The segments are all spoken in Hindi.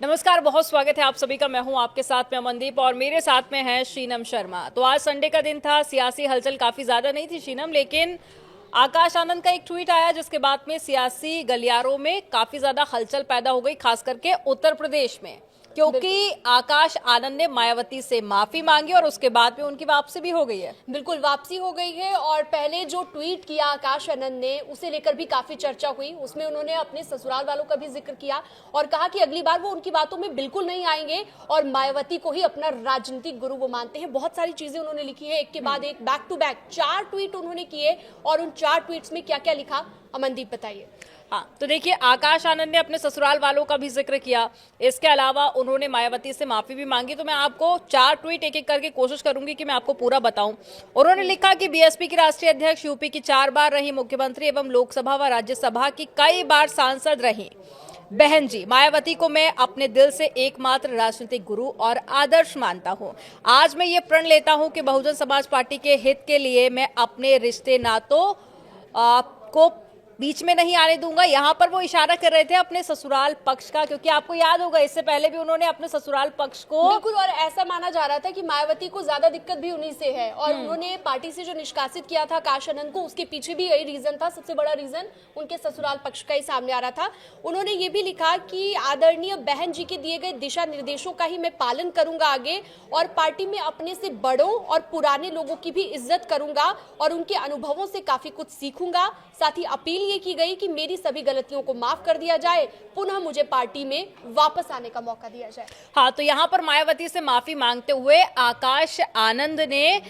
नमस्कार, बहुत स्वागत है आप सभी का। मैं हूं आपके साथ में अमनदीप और मेरे साथ में है शीनम शर्मा। तो आज संडे का दिन था, सियासी हलचल काफी ज्यादा नहीं थी शीनम, लेकिन आकाश आनंद का एक ट्वीट आया जिसके बाद में सियासी गलियारों में काफी ज्यादा हलचल पैदा हो गई, खास करके उत्तर प्रदेश में, क्योंकि आकाश आनंद ने मायावती से माफी मांगी और उसके बाद में उनकी वापसी भी हो गई है। बिल्कुल वापसी हो गई है। और पहले जो ट्वीट किया आकाश आनंद ने, उसे लेकर भी काफी चर्चा हुई। उसमें उन्होंने अपने ससुराल वालों का भी जिक्र किया और कहा कि अगली बार वो उनकी बातों में बिल्कुल नहीं आएंगे और मायावती को ही अपना राजनीतिक गुरु वो मानते हैं। बहुत सारी चीजें उन्होंने लिखी है, एक के बाद एक, बैक टू बैक 4 ट्वीट उन्होंने किए। और उन 4 ट्वीट्स में क्या क्या लिखा, अमनदीप बताइए। हाँ, तो देखिए, आकाश आनंद ने अपने ससुराल वालों का भी जिक्र किया। इसके अलावा उन्होंने मायावती से माफी भी मांगी। तो मैं आपको 4 ट्वीट एक एक करके कोशिश करूंगी कि मैं आपको पूरा बताऊं। उन्होंने लिखा कि बीएसपी की राष्ट्रीय अध्यक्ष, यूपी की 4 बार रही मुख्यमंत्री एवं लोकसभा व राज्यसभा की कई बार सांसद रही बहन जी मायावती को मैं अपने दिल से एकमात्र राजनीतिक गुरु और आदर्श मानता हूं। आज मैं ये प्रण लेता हूं कि बहुजन समाज पार्टी के हित के लिए मैं अपने रिश्ते नातों को बीच में नहीं आने दूंगा। यहाँ पर वो इशारा कर रहे थे अपने ससुराल पक्ष का, क्योंकि आपको याद होगा इससे पहले भी उन्होंने अपने ससुराल पक्ष को बिल्कुल, और ऐसा माना जा रहा था कि मायावती को ज्यादा दिक्कत भी उन्हीं से है। और उन्होंने पार्टी से जो निष्कासित किया था आकाश आनंद को, उसके पीछे भी यही रीजन था। सबसे बड़ा रीजन उनके ससुराल पक्ष का ही सामने आ रहा था। उन्होंने ये भी लिखा कि आदरणीय बहन जी के दिए गए दिशा निर्देशों का ही मैं पालन करूंगा आगे, और पार्टी में अपने से बड़ों और पुराने लोगों की भी इज्जत करूंगा और उनके अनुभवों से काफी कुछ सीखूंगा। साथ ही अपील ये की गई कि मेरी सभी गलतियों को माफ कर दिया जाए, पुनः मुझे पार्टी में वापस आने का मौका दिया जाए। हाँ, तो यहाँ पर मायावती से माफी मांगते हुए आकाश आनंद ने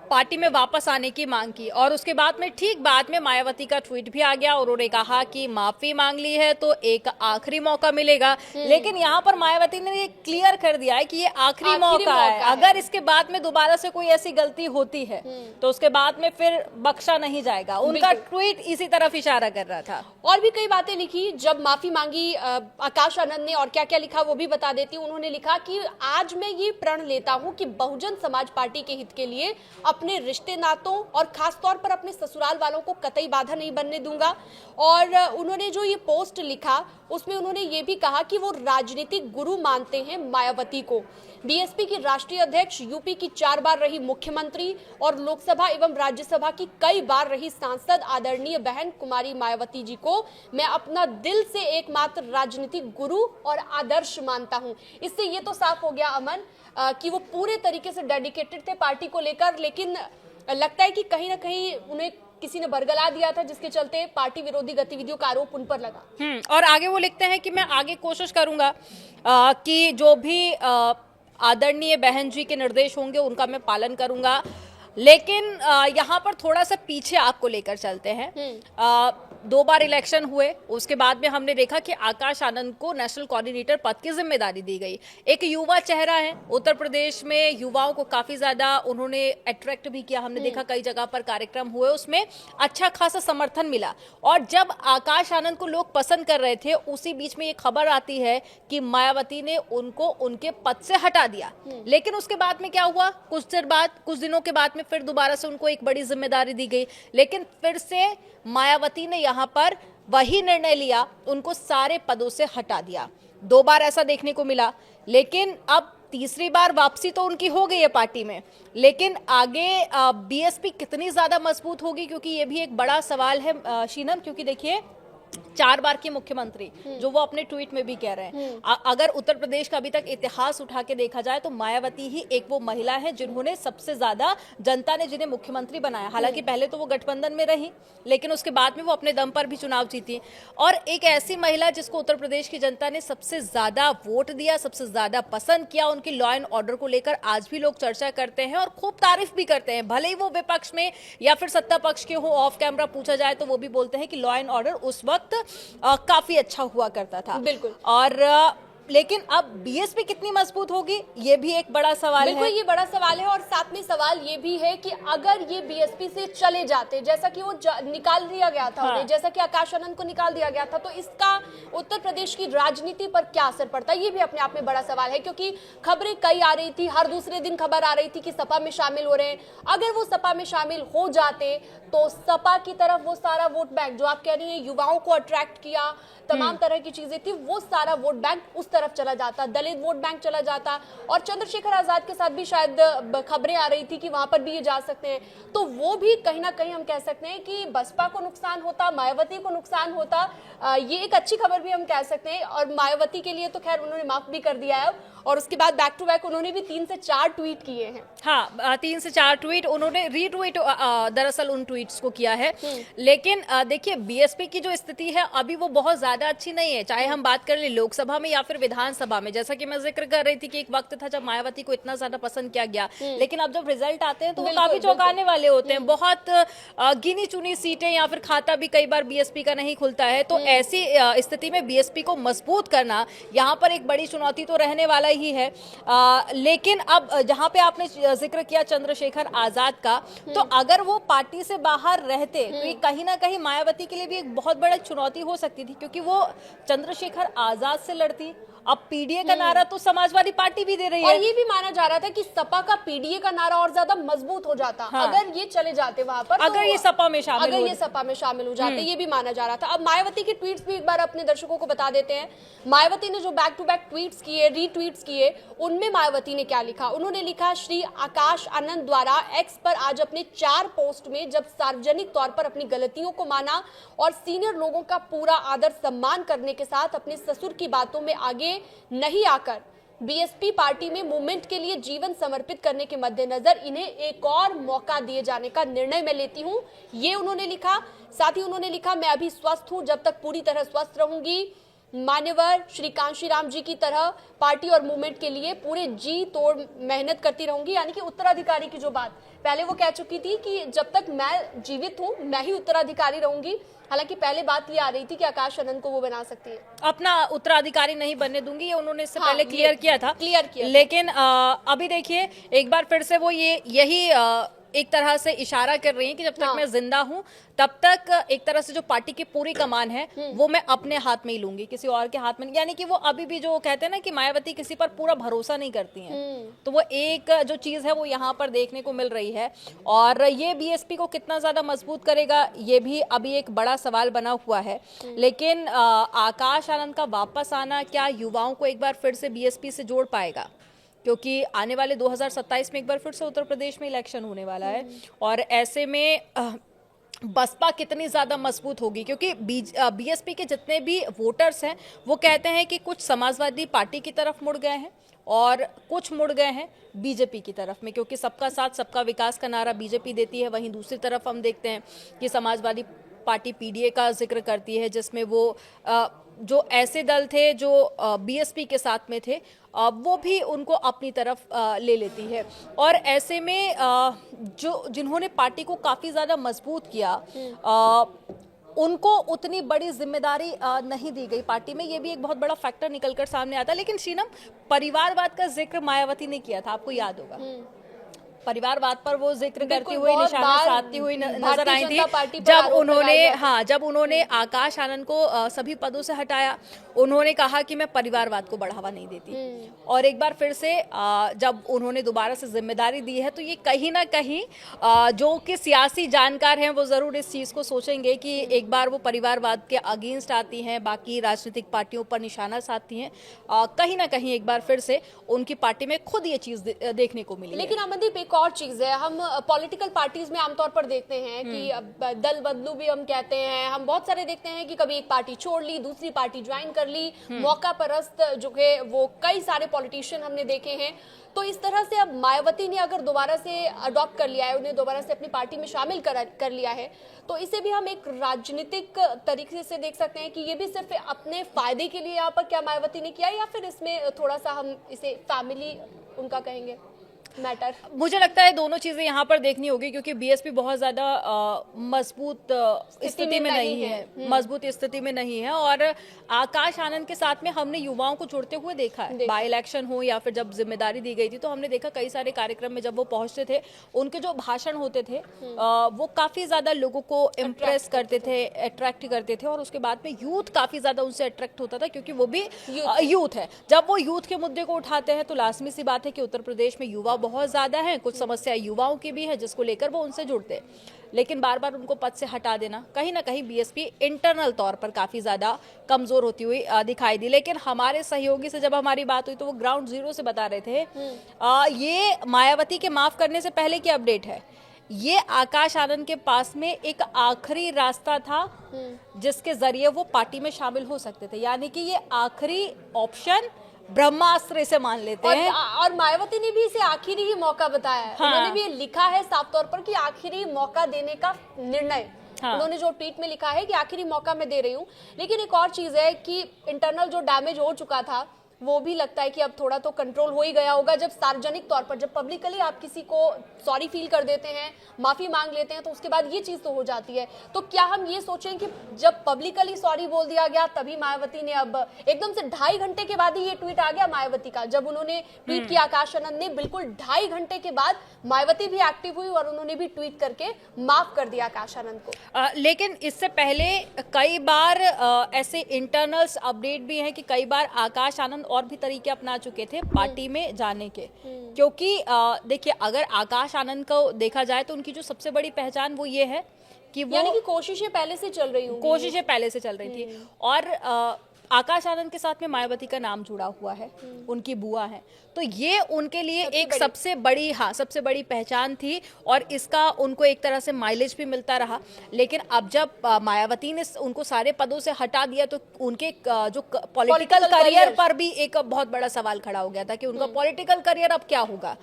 पार्टी में वापस आने की मांग की। और उसके बाद में ठीक बाद में मायावती का ट्वीट भी आ गया और उन्होंने कहा कि माफी मांग ली है तो एक आखिरी मौका मिलेगा। लेकिन यहाँ पर मायावती ने ये क्लियर कर दिया है कि ये आखिरी मौका है। अगर इसके बाद में दोबारा से कोई ऐसी गलती होती है तो उसके बाद में फिर बख्शा नहीं जाएगा। उनका ट्वीट इसी तरफ इशारा कर रहा था। और भी कई बातें लिखी जब माफी मांगी आकाश आनंद ने, और क्या क्या लिखा वो भी बता देती हूँ। उन्होंने लिखा कि आज मैं ये प्रण लेता हूँ कि बहुजन समाज पार्टी के हित के लिए अपने रिश्ते नातों और खास तौर पर अपने ससुराल वालों को कतई बाधा नहीं बनने दूंगा। और उन्होंने जो ये पोस्ट लिखा उसमें उन्होंने ये भी कहा कि वो राजनीतिक गुरु मानते हैं मायावती को। बीएसपी की राष्ट्रीय अध्यक्ष, यूपी की 4 बार रही मुख्यमंत्री और लोकसभा एवं राज्यसभा की कई बार रही सांसद आदरणीय बहन कुमारी मायावती जी को मैं अपना दिल से एकमात्र राजनीतिक गुरु और आदर्श मानता हूं। इससे ये तो साफ हो गया अमन कि वो पूरे तरीके से डेडिकेटेड थे पार्टी को लेकर। लेकिन लगता है कि कहीं ना कहीं उन्हें किसी ने बरगला दिया था, जिसके चलते पार्टी विरोधी गतिविधियों का आरोप उन पर लगा। और आगे वो लिखते हैं कि मैं आगे कोशिश करूंगा कि जो भी आदरणीय बहन जी के निर्देश होंगे उनका मैं पालन करूंगा। लेकिन यहाँ पर थोड़ा सा पीछे आपको लेकर चलते हैं। 2 बार इलेक्शन हुए, उसके बाद में हमने देखा कि आकाश आनंद को नेशनल कोऑर्डिनेटर पद की जिम्मेदारी दी गई। एक युवा चेहरा है उत्तर प्रदेश में, युवाओं को काफी ज्यादा उन्होंने अट्रैक्ट भी किया। हमने देखा कई जगह पर कार्यक्रम हुए, उसमें अच्छा खासा समर्थन मिला। और जब आकाश आनंद को लोग पसंद कर रहे थे, उसी बीच में ये खबर आती है कि मायावती ने उनको उनके पद से हटा दिया। लेकिन उसके बाद में क्या हुआ, कुछ दिनों के बाद में फिर दोबारा से उनको एक बड़ी जिम्मेदारी दी गई। लेकिन फिर से मायावती ने यहां पर वही निर्णय लिया, उनको सारे पदों से हटा दिया। 2 बार ऐसा देखने को मिला। लेकिन अब तीसरी बार वापसी तो उनकी हो गई है पार्टी में, लेकिन आगे बीएसपी कितनी ज्यादा मजबूत होगी, क्योंकि ये भी एक बड़ा सवाल है शीनम। क्योंकि देखिए, 4 बार की मुख्यमंत्री, जो वो अपने ट्वीट में भी कह रहे हैं, अगर उत्तर प्रदेश का अभी तक इतिहास उठा के देखा जाए तो मायावती ही एक वो महिला है जिन्होंने सबसे ज्यादा, जनता ने जिन्हें मुख्यमंत्री बनाया। हालांकि पहले तो वो गठबंधन में रही, लेकिन उसके बाद में वो अपने दम पर भी चुनाव जीती। और एक ऐसी महिला जिसको उत्तर प्रदेश की जनता ने सबसे ज्यादा वोट दिया, सबसे ज्यादा पसंद किया। उनकी लॉ एंड ऑर्डर को लेकर आज भी लोग चर्चा करते हैं और खूब तारीफ भी करते हैं, भले ही वो विपक्ष में या फिर सत्ता पक्ष के हो। ऑफ कैमरा पूछा जाए तो वो भी बोलते हैं कि लॉ एंड ऑर्डर उस वक्त काफी अच्छा हुआ करता था। बिल्कुल। और लेकिन अब बीएसपी कितनी मजबूत होगी, ये भी एक बड़ा सवाल है। बिल्कुल, ये बड़ा सवाल है। और साथ में सवाल ये भी है कि अगर ये बीएसपी से चले जाते, जैसा कि वो निकाल दिया गया था, उन्हें जैसा कि आकाश आनंद को निकाल दिया गया था, तो इसका उत्तर प्रदेश की राजनीति पर क्या असर पड़ता है, ये भी अपने आप में बड़ा सवाल है। क्योंकि खबरें कई आ रही थी, हर दूसरे दिन खबर आ रही थी कि सपा में शामिल हो रहे हैं। अगर वो सपा में शामिल हो जाते तो सपा की तरफ वो सारा वोट बैंक जो आप कह रही हैं, युवाओं को अट्रैक्ट किया, तमाम तरह की चीजें थी, वो सारा वोट बैंक उस तरफ तरफ चला जाता, दलित वोट बैंक चला जाता, और चंद्रशेखर आजाद के साथ भी शायद खबरें आ रही थी कि वहां पर भी ये जा सकते हैं, तो वो भी कहीं ना कहीं हम कह सकते हैं कि बसपा को नुकसान होता, मायावती को नुकसान होता। ये एक अच्छी खबर भी हम कह सकते हैं, और मायावती के लिए तो खैर उन्होंने माफ भी कर दिया है, और उसके बाद बैक टू बैक उन्होंने भी 3 से 4 ट्वीट किए हैं। हाँ, 3 से 4 ट्वीट उन्होंने रीट्वीट दरअसल उन ट्वीट्स को किया है। लेकिन देखिए, बीएसपी की जो स्थिति है अभी वो बहुत ज्यादा अच्छी नहीं है, चाहे हम बात कर ले लोकसभा में या फिर विधानसभा में। जैसा कि मैं जिक्र कर रही थी कि एक वक्त था जब मायावती को इतना ज्यादा पसंद किया गया, लेकिन अब जब रिजल्ट आते हैं तो वो काफी चौंकाने वाले होते हैं। बहुत गिनी चुनी सीटें या फिर खाता भी कई बार बीएसपी का नहीं खुलता है, तो ऐसी स्थिति में बीएसपी को मजबूत करना यहाँ पर एक बड़ी चुनौती तो रहने वाला ही है। लेकिन अब जहां पे आपने जिक्र किया चंद्रशेखर आजाद का, तो अगर वो पार्टी से बाहर रहते तो ये कहीं ना कहीं मायावती के लिए भी एक बहुत बड़ा चुनौती हो सकती थी, क्योंकि वो चंद्रशेखर आजाद से लड़ती। अब पीडीए का नारा तो समाजवादी पार्टी भी दे रही है, और ये भी माना जा रहा था कि सपा का पीडीए का नारा और ज्यादा मजबूत हो जाता। हाँ। अगर ये चले जाते वहां पर, अगर ये सपा में शामिल हो जाते, ये भी माना जा रहा था। अब मायावती के ट्वीट्स भी एक बार अपने दर्शकों को बता देते हैं। मायावती ने जो बैक टू बैक ट्वीट्स किए, रीट्वीट्स किए, उनमें मायावती ने क्या लिखा? उन्होंने लिखा, श्री आकाश आनंद द्वारा एक्स पर आज अपने 4 पोस्ट में जब सार्वजनिक तौर पर अपनी गलतियों को माना और सीनियर लोगों का पूरा आदर सम्मान करने के साथ अपने ससुर की बातों में आगे नहीं आकर बीएसपी पार्टी में मूवमेंट के लिए जीवन समर्पित करने के मद्देनजर इन्हें एक और मौका दिए जाने का निर्णय मैं लेती हूं, ये उन्होंने लिखा। साथ ही उन्होंने लिखा, मैं अभी स्वस्थ हूं, जब तक पूरी तरह स्वस्थ रहूंगी मान्यवर श्री कांशीराम जी की तरह पार्टी और मूवमेंट के लिए पूरे जी तोड़ मेहनत करती रहूंगी। यानी कि उत्तराधिकारी की जो बात पहले वो कह चुकी थी कि जब तक मैं जीवित हूं मैं ही उत्तराधिकारी रहूंगी। हालांकि पहले बात ये आ रही थी कि आकाश आनंद को वो बना सकती है, अपना उत्तराधिकारी नहीं बनने दूंगी, ये उन्होंने इससे पहले क्लियर किया था। लेकिन अभी देखिए एक बार फिर से वो यही एक तरह से इशारा कर रही हैं कि जब तक मैं जिंदा हूं तब तक एक तरह से जो पार्टी की पूरी कमान है वो मैं अपने हाथ में ही लूंगी, किसी और के हाथ में नहीं। यानी कि वो अभी भी जो कहते हैं ना कि मायावती किसी पर पूरा भरोसा नहीं करती हैं, तो वो एक जो चीज है वो यहाँ पर देखने को मिल रही है। और ये बीएसपी को कितना ज्यादा मजबूत करेगा ये भी अभी एक बड़ा सवाल बना हुआ है। लेकिन आकाश आनंद का वापस आना क्या युवाओं को एक बार फिर से बीएसपी से जोड़ पाएगा? क्योंकि आने वाले 2027 में एक बार फिर से उत्तर प्रदेश में इलेक्शन होने वाला है, और ऐसे में बसपा कितनी ज़्यादा मजबूत होगी? क्योंकि बीएसपी के जितने भी वोटर्स हैं वो कहते हैं कि कुछ समाजवादी पार्टी की तरफ मुड़ गए हैं और कुछ मुड़ गए हैं बीजेपी की तरफ में, क्योंकि सबका साथ सबका विकास का नारा बीजेपी देती है। वहीं दूसरी तरफ हम देखते हैं कि समाजवादी पार्टी पीडीए का जिक्र करती है, जिसमें वो जो ऐसे दल थे जो बीएसपी के साथ में थे वो भी उनको अपनी तरफ ले लेती है। और ऐसे में जिन्होंने पार्टी को काफ़ी ज़्यादा मजबूत किया उनको उतनी बड़ी जिम्मेदारी नहीं दी गई पार्टी में, ये भी एक बहुत बड़ा फैक्टर निकलकर सामने आता है। लेकिन शीनम, परिवारवाद का जिक्र मायावती ने किया था, आपको याद होगा, परिवारवाद पर वो जिक्र करती हुई, निशाना साधती हुई नजर आई थी जब उन्होंने आकाश आनंद को सभी पदों से हटाया। उन्होंने कहा कि मैं परिवारवाद को बढ़ावा नहीं देती, और एक बार फिर से जब उन्होंने दोबारा से जिम्मेदारी दी है तो ये कहीं ना कहीं जो कि सियासी जानकार हैं वो जरूर इस चीज को सोचेंगे कि एक बार वो परिवारवाद के अगेंस्ट आती हैं, बाकी राजनीतिक पार्टियों पर निशाना साधती हैं, कहीं ना कहीं एक बार फिर से उनकी पार्टी में खुद ये चीज देखने को मिली। लेकिन अमनदीप, एक और चीज है, हम पॉलिटिकल पार्टीज में आमतौर पर देखते हैं कि दल बदलू भी हम कहते हैं, हम बहुत सारे देखते हैं कि कभी एक पार्टी छोड़ ली, दूसरी पार्टी ज्वाइन कर ली, मौका परस्त जो है वो कई सारे पॉलिटिशियन हमने देखे हैं। तो इस तरह से अब मायावती ने अगर दोबारा से अडॉप्ट कर लिया है, उन्हें दोबारा से अपनी पार्टी में शामिल कर लिया है, तो इसे भी हम एक राजनीतिक तरीके से देख सकते हैं कि ये भी सिर्फ अपने फायदे के लिए यहाँ पर क्या मायावती ने किया, या फिर इसमें थोड़ा सा हम इसे फैमिली उनका कहेंगे मैटर। मुझे लगता है दोनों चीजें यहाँ पर देखनी होगी, क्योंकि बीएसपी बहुत ज्यादा मजबूत स्थिति में नहीं है, मजबूत स्थिति में नहीं है। और आकाश आनंद के साथ में हमने युवाओं को जुड़ते हुए देखा है, बाई इलेक्शन हो या फिर जब जिम्मेदारी दी गई थी तो हमने देखा कई सारे कार्यक्रम में जब वो पहुंचते थे, उनके जो भाषण होते थे वो काफी ज्यादा लोगों को इम्प्रेस करते थे, अट्रैक्ट करते थे, और उसके बाद में यूथ काफी ज्यादा उनसे अट्रैक्ट होता था, क्योंकि वो भी यूथ है। जब वो यूथ के मुद्दे को उठाते हैं तो लाजमी सी बात है कि उत्तर प्रदेश में युवा बहुत ज्यादा हैं, कुछ समस्या युवाओं की भी है जिसको लेकर वो उनसे जुड़ते हैं, लेकिन बार बार उनको पद से हटा देना कहीं ना कहीं बीएसपी इंटरनल तौर पर काफी ज्यादा कमजोर होती हुई दिखाई दी। लेकिन हमारे सहयोगी से जब हमारी बात हुई तो वो ग्राउंड जीरो से बता रहे थे ये मायावती के माफ करने से पहले की अपडेट है। ये आकाश आनंद के पास में एक आखिरी रास्ता था जिसके जरिए वो पार्टी में शामिल हो सकते थे, यानी कि ये आखिरी ऑप्शन ब्रह्मास्त्र से मान लेते हैं। और मायावती ने भी इसे आखिरी ही मौका बताया है। हाँ। उन्होंने भी लिखा है साफ तौर पर कि आखिरी मौका देने का निर्णय। हाँ। उन्होंने जो ट्वीट में लिखा है कि आखिरी मौका मैं दे रही हूँ। लेकिन एक और चीज है कि इंटरनल जो डैमेज हो चुका था वो भी लगता है कि अब थोड़ा तो कंट्रोल हो ही गया होगा। जब सार्वजनिक तौर पर, जब पब्लिकली आप किसी को सॉरी फील कर देते हैं, माफी मांग लेते हैं, तो उसके बाद ये चीज तो हो जाती है। तो क्या हम ये सोचें कि जब पब्लिकली सॉरी बोल दिया गया तभी मायावती ने अब एकदम से 2.5 घंटे के बाद ही ये ट्वीट आ गया मायावती का। जब उन्होंने ट्वीट किया आकाश आनंद ने, बिल्कुल 2.5 घंटे के बाद मायावती भी एक्टिव हुई और उन्होंने भी ट्वीट करके माफ कर दिया आकाश आनंद को। लेकिन इससे पहले कई बार ऐसे इंटरनल्स अपडेट भी हैं कि कई बार आकाश आनंद और भी तरीके अपना चुके थे पार्टी में जाने के, क्योंकि देखिए अगर आकाश आनंद को देखा जाए तो उनकी जो सबसे बड़ी पहचान वो ये है कि वो, यानी कि कोशिशें पहले से चल रही होंगी। कोशिशें पहले से चल रही थी और आकाश आनंद के साथ में मायावती का नाम जुड़ा हुआ है, उनकी बुआ है, तो ये उनके लिए एक सबसे बड़ी पहचान थी और इसका उनको एक तरह से माइलेज भी मिलता रहा। लेकिन अब जब मायावती ने उनको सारे पदों से हटा दिया तो उनके जो पॉलिटिकल करियर पर भी एक बहुत बड़ा सवाल खड़ा हो गया था कि उनका पॉलिटिकल करियर अब क्या होगा।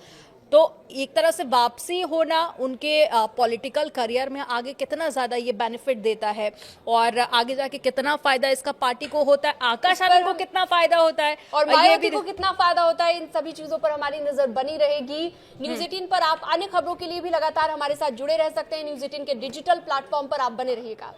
तो एक तरह से वापसी होना उनके पॉलिटिकल करियर में आगे कितना ज्यादा ये बेनिफिट देता है और आगे जाके कितना फायदा इसका पार्टी को होता है, आकाश आनंद को कितना फायदा होता है और मायावती को कितना फायदा होता है, इन सभी चीजों पर हमारी नजर बनी रहेगी। न्यूज 18 पर आप अन्य खबरों के लिए भी लगातार हमारे साथ जुड़े रह सकते हैं। न्यूज 18 के डिजिटल प्लेटफॉर्म पर आप बने रहिएगा।